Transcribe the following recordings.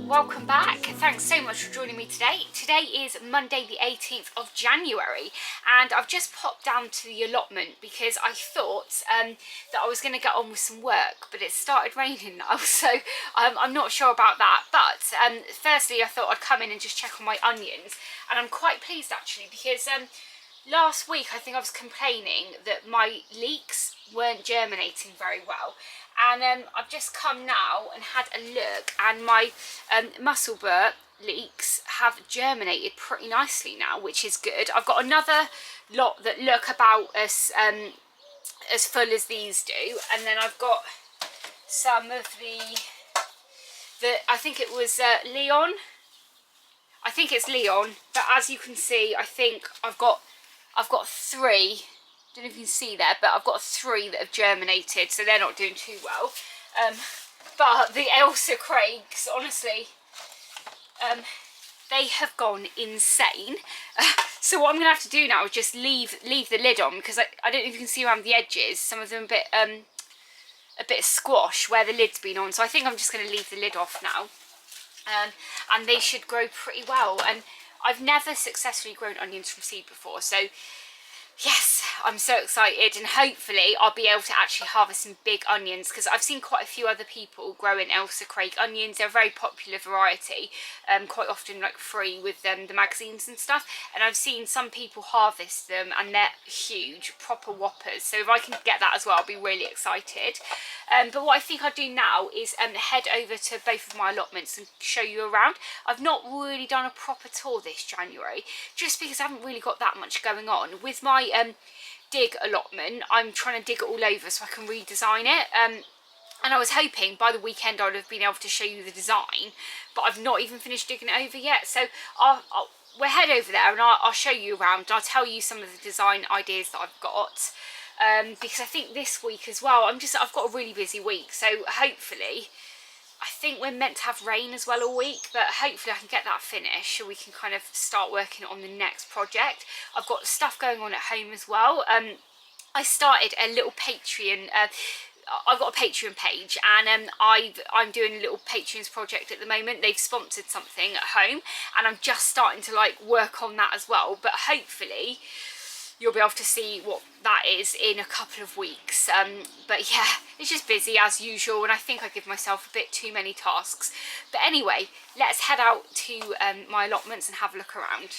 welcome back. Thanks so much for joining me today. Today is Monday the 18th of January and I've just popped down to the allotment because I thought that I was going to get on with some work, but it started raining now, so I'm not sure about that. But firstly, I thought I'd come in and just check on my onions, and I'm quite pleased actually because last week I think I was complaining that my leeks weren't germinating very well, and I've just come now and had a look, and my musselburgh leeks have germinated pretty nicely now, which is good. I've got another lot that look about as full as these do, and then I've got some of the I think it was Leon. I think it's Leon, but as you can see, I think I've got three. Don't know if you can see there, but I've got three that have germinated, so they're not doing too well. But the Ailsa Craigs, honestly, they have gone insane. So what I'm gonna have to do now is just leave the lid on, because I don't know if you can see around the edges, some of them a bit squash where the lid's been on. So I think I'm just gonna leave the lid off now, and they should grow pretty well. And I've never successfully grown onions from seed before, so yes, I'm so excited, and hopefully I'll be able to actually harvest some big onions, because I've seen quite a few other people growing Ailsa Craig onions. They're a very popular variety, quite often like free with the magazines and stuff, and I've seen some people harvest them and they're huge, proper whoppers. So if I can get that as well, I'll be really excited. But what I think I'll do now is head over to both of my allotments and show you around. I've not really done a proper tour this January, just because I haven't really got that much going on. With my dig allotment, I'm trying to dig it all over so I can redesign it. And I was hoping by the weekend I'd have been able to show you the design, but I've not even finished digging it over yet. So we'll head over there and I'll show you around. I'll tell you some of the design ideas that I've got. Because I think this week as well, I've got a really busy week, so hopefully, I think we're meant to have rain as well all week, but hopefully I can get that finished so we can kind of start working on the next project. I've got stuff going on at home as well. I started a little Patreon, I've got a Patreon page, and I'm doing a little Patreon's project at the moment. They've sponsored something at home, and I'm just starting to like work on that as well, but hopefully you'll be able to see what that is in a couple of weeks. But yeah, it's just busy as usual, and I think I give myself a bit too many tasks. But anyway, let's head out to my allotments and have a look around.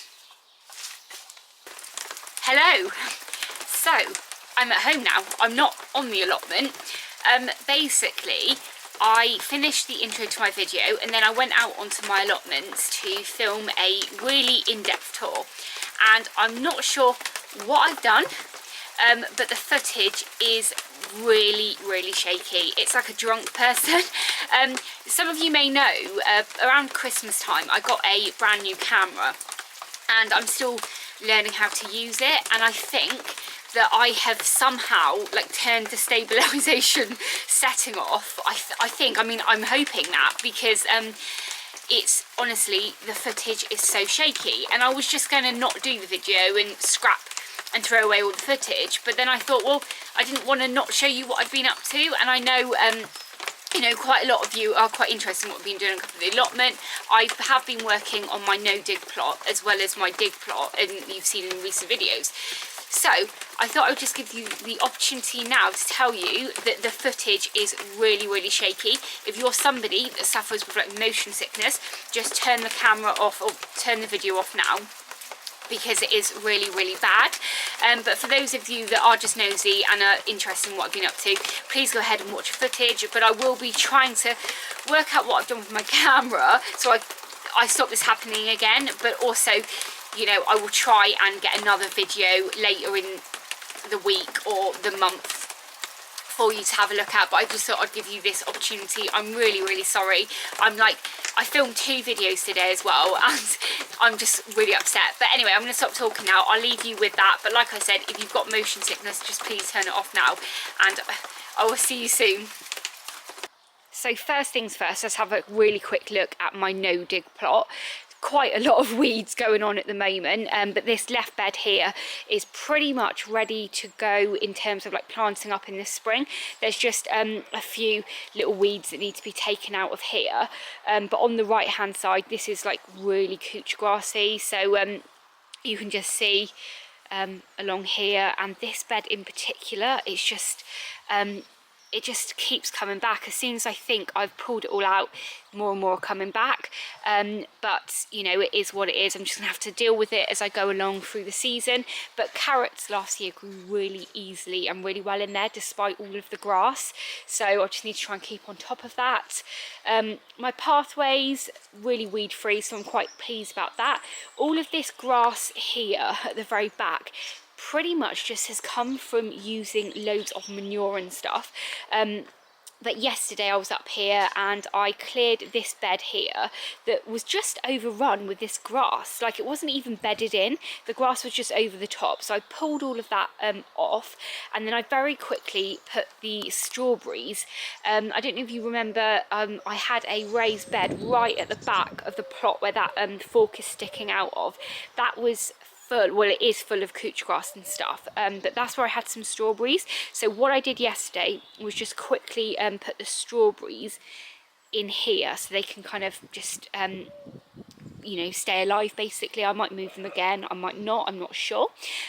Hello. So, I'm at home now. I'm not on the allotment. Basically, I finished the intro to my video, and then I went out onto my allotments to film a really in-depth tour. And I'm not sure what I've done, but the footage is really shaky. It's like a drunk person. Some of you may know, around Christmas time I got a brand new camera, and I'm still learning how to use it, and I think that I have somehow like turned the stabilization setting off. I'm hoping that, because it's honestly, the footage is so shaky, and I was just going to not do the video and scrap and throw away all the footage, but then I thought, well, I didn't want to not show you what I've been up to. And I know you know, quite a lot of you are quite interested in what I've been doing for the allotment. I have been working on my no dig plot as well as my dig plot, and you've seen in recent videos. So I thought I would just give you the opportunity now to tell you that the footage is really shaky. If you're somebody that suffers with like motion sickness, just turn the camera off or turn the video off now, because it is really bad. But for those of you that are just nosy and are interested in what I've been up to, please go ahead and watch the footage. But I will be trying to work out what I've done with my camera, so I stop this happening again. But also, you know, I will try and get another video later in the week or the month for you to have a look at. But I just thought I'd give you this opportunity. I'm really sorry. I filmed 2 videos today as well, and I'm just really upset. But anyway, I'm going to stop talking now. I'll leave you with that. But like I said, if you've got motion sickness, just please turn it off now, and I will see you soon. So first things first, let's have a really quick look at my no dig plot. quite a lot of weeds going on at the moment, but this left bed here is pretty much ready to go in terms of like planting up in the spring. There's just a few little weeds that need to be taken out of here, but on the right hand side this is like really couch grassy, so you can just see along here, and this bed in particular, it's just it just keeps coming back. As soon as I think I've pulled it all out, more and more are coming back, but you know, it is what it is. I'm just gonna have to deal with it as I go along through the season. But carrots last year grew really easily and really well in there despite all of the grass, so I just need to try and keep on top of that. My pathways really weed free, so I'm quite pleased about that. All of this grass here at the very back pretty much just has come from using loads of manure and stuff. But yesterday I was up here and I cleared this bed here that was just overrun with this grass. Like, it wasn't even bedded in, the grass was just over the top. So I pulled all of that off, and then I very quickly put the strawberries. I don't know if you remember, I had a raised bed right at the back of the plot where that fork is sticking out of. That was full, well, it is full of couch grass and stuff, but that's where I had some strawberries. So what I did yesterday was just quickly put the strawberries in here so they can kind of just you know, stay alive basically. I might move them again, I might not, I'm not sure.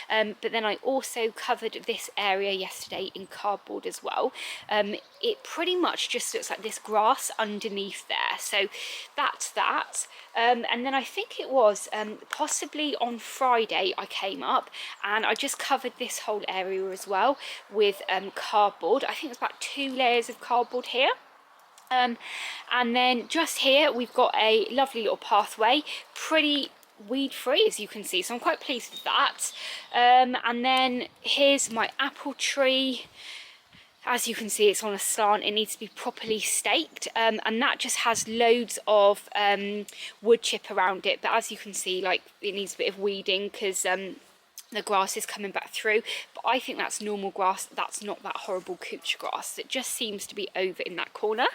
But then I also covered this area yesterday in cardboard as well. It pretty much just looks like this grass underneath there, so that's that. And then I think it was possibly on Friday I came up and I just covered this whole area as well with cardboard. I think it's about 2 layers of cardboard here. And then just here we've got a lovely little pathway, pretty weed free as you can see, so I'm quite pleased with that. And then here's my apple tree. As you can see, it's on a slant, it needs to be properly staked, and that just has loads of wood chip around it, but as you can see, like, it needs a bit of weeding because the grass is coming back through, but I think that's normal grass. That's not that horrible couch grass that just seems to be over in that corner.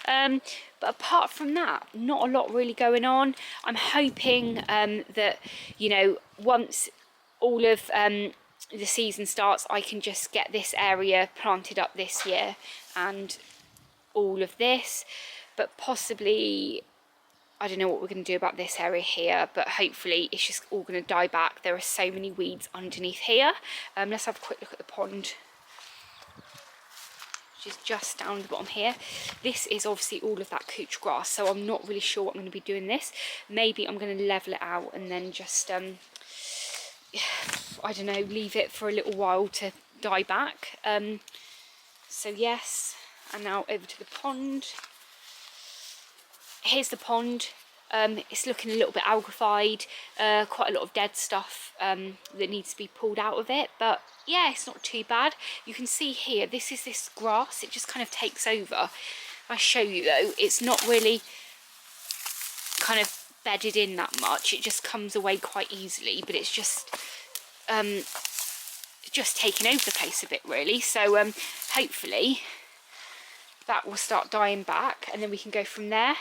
But apart from that, not a lot really going on. I'm hoping that, you know, once all of the season starts, I can just get this area planted up this year and all of this, but possibly, I don't know what we're going to do about this area here, but hopefully it's just all going to die back. There are so many weeds underneath here. Let's have a quick look at the pond, which is just down the bottom here. This is obviously all of that couch grass, so I'm not really sure what I'm going to be doing this. Maybe I'm going to level it out and then just, I don't know, leave it for a little while to die back. So yes, and now over to the pond. Here's the pond. It's looking a little bit algified, quite a lot of dead stuff that needs to be pulled out of it, but yeah, it's not too bad. You can see here, this is this grass, it just kind of takes over. I'll show you though, it's not really kind of bedded in that much, it just comes away quite easily, but it's just taking over the place a bit really, so hopefully that will start dying back and then we can go from there.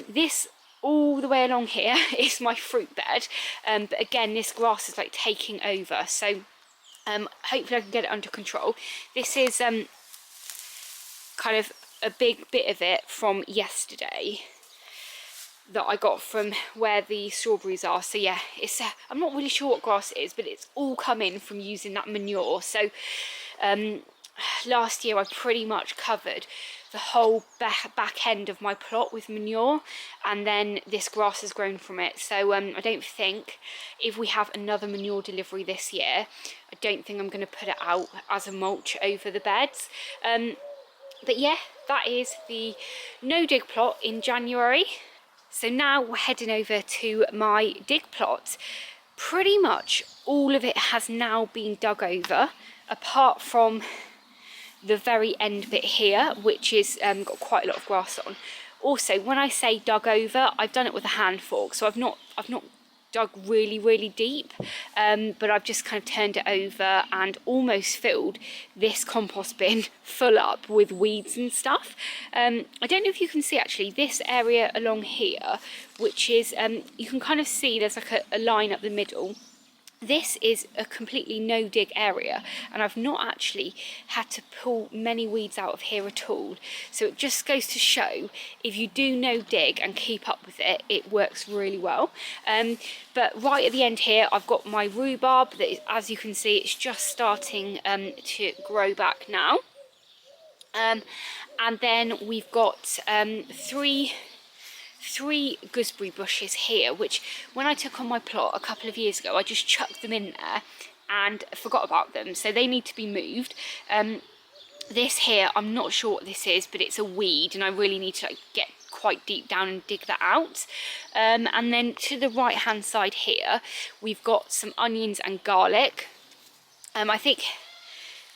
This all the way along here is my fruit bed, but again this grass is like taking over, so hopefully I can get it under control. This is kind of a big bit of it from yesterday that I got from where the strawberries are, so yeah, it's I'm not really sure what grass it is, but it's all come in from using that manure. So last year I pretty much covered the whole back end of my plot with manure, and then this grass has grown from it. So I don't think, if we have another manure delivery this year, I don't think I'm going to put it out as a mulch over the beds. But yeah, that is the no dig plot in January. So now we're heading over to my dig plot. Pretty much all of it has now been dug over, apart from the very end bit here, which is got quite a lot of grass on. Also, when I say dug over, I've done it with a hand fork, so I've not dug really deep, but I've just kind of turned it over and almost filled this compost bin full up with weeds and stuff. I don't know if you can see actually this area along here, which is you can kind of see there's like a line up the middle. This is a completely no dig area, and I've not actually had to pull many weeds out of here at all. So it just goes to show, if you do no dig and keep up with it, it works really well. But right at the end here, I've got my rhubarb that is, as you can see, it's just starting to grow back now. And then we've got three gooseberry bushes here, which when I took on my plot a couple of years ago, I just chucked them in there and forgot about them, so they need to be moved. This here, I'm not sure what this is, but it's a weed, and I really need to like get quite deep down and dig that out. And then to the right hand side here, we've got some onions and garlic. I think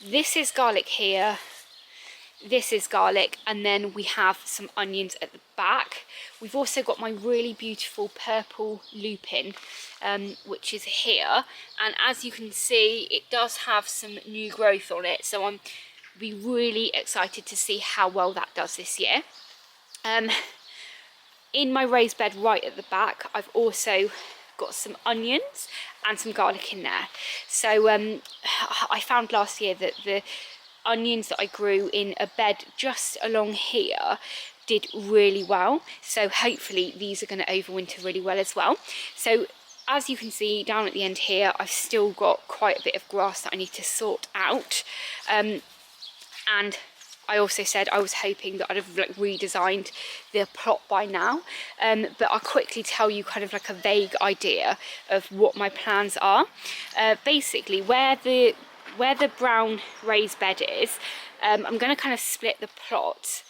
this is garlic here, this is garlic, and then we have some onions at the back. We've also got my really beautiful purple lupin, which is here, and as you can see, it does have some new growth on it, so I'm be really excited to see how well that does this year. In my raised bed right at the back, I've also got some onions and some garlic in there. So I found last year that the onions that I grew in a bed just along here did really well, so hopefully these are going to overwinter really well as well. So as you can see down at the end here, I've still got quite a bit of grass that I need to sort out, and I also said I was hoping that I'd have like redesigned the plot by now, but I'll quickly tell you kind of like a vague idea of what my plans are. Basically where the brown raised bed is, I'm going to kind of split the plot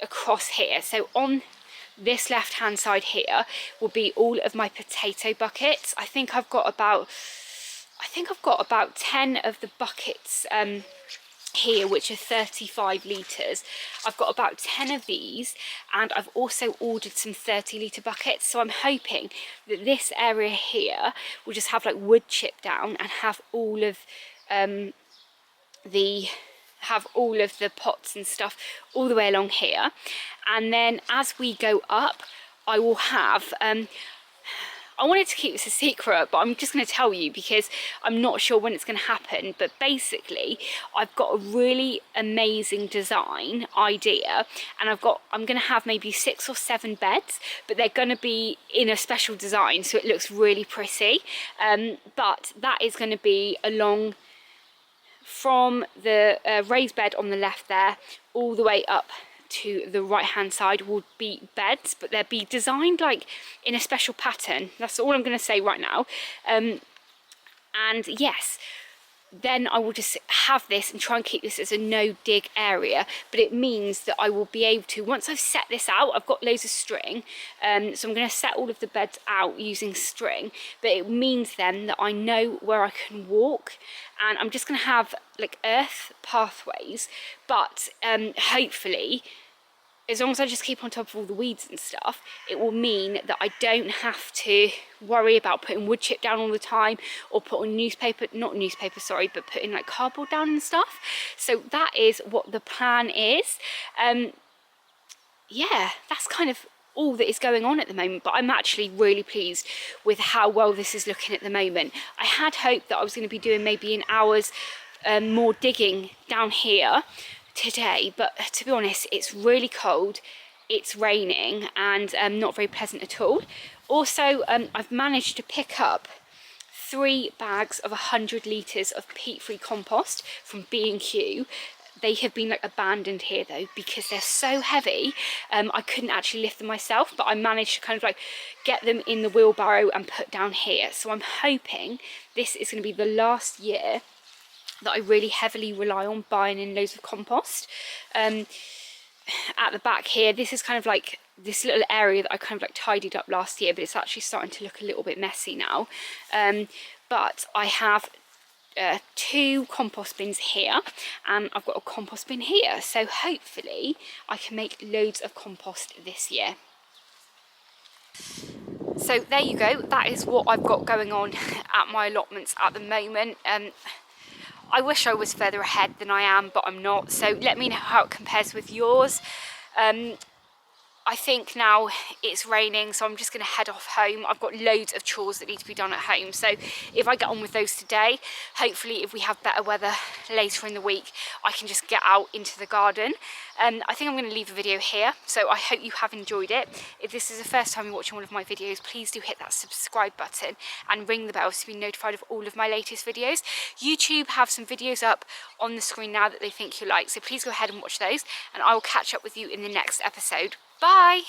across here. So on this left hand side here will be all of my potato buckets. I think I've got about 10 of the buckets here, which are 35 litres. I've got about 10 of these, and I've also ordered some 30-litre buckets, so I'm hoping that this area here will just have like wood chip down and have all of the pots and stuff all the way along here. And then as we go up, I will have I wanted to keep this a secret, but I'm just going to tell you because I'm not sure when it's going to happen. But basically, I've got a really amazing design idea, and I'm going to have maybe 6 or 7 beds, but they're going to be in a special design, so it looks really pretty. But that is going to be along from the raised bed on the left there, all the way up to the right hand side will be beds, but they'll be designed like in a special pattern. That's all I'm going to say right now. And yes, then I will just have this and try and keep this as a no dig area, but it means that I will be able to, once I've set this out, I've got loads of string, so I'm going to set all of the beds out using string, but it means then that I know where I can walk, and I'm just going to have like earth pathways, but hopefully, as long as I just keep on top of all the weeds and stuff, it will mean that I don't have to worry about putting wood chip down all the time, or putting but putting like cardboard down and stuff. So that is what the plan is. Yeah, that's kind of all that is going on at the moment, but I'm actually really pleased with how well this is looking at the moment. I had hoped that I was going to be doing maybe an hour's more digging down here today, but to be honest, it's really cold, it's raining, and not very pleasant at all. Also, I've managed to pick up 3 bags of 100 litres of peat-free compost from B&Q. They have been like abandoned here though because they're so heavy. I couldn't actually lift them myself, but I managed to kind of like get them in the wheelbarrow and put down here. So I'm hoping this is going to be the last year that I really heavily rely on buying in loads of compost. At the back here, this is kind of like this little area that I kind of like tidied up last year, but it's actually starting to look a little bit messy now. But I have 2 compost bins here, and I've got a compost bin here, so hopefully I can make loads of compost this year. So there you go, that is what I've got going on at my allotments at the moment. I wish I was further ahead than I am, but I'm not. So let me know how it compares with yours. I think now it's raining, so I'm just going to head off home. I've got loads of chores that need to be done at home, so if I get on with those today, hopefully if we have better weather later in the week, I can just get out into the garden. I think I'm going to leave the video here, so I hope you have enjoyed it. If this is the first time you're watching one of my videos, please do hit that subscribe button and ring the bell to be notified of all of my latest videos. YouTube have some videos up on the screen now that they think you like, so please go ahead and watch those, and I will catch up with you in the next episode. Bye!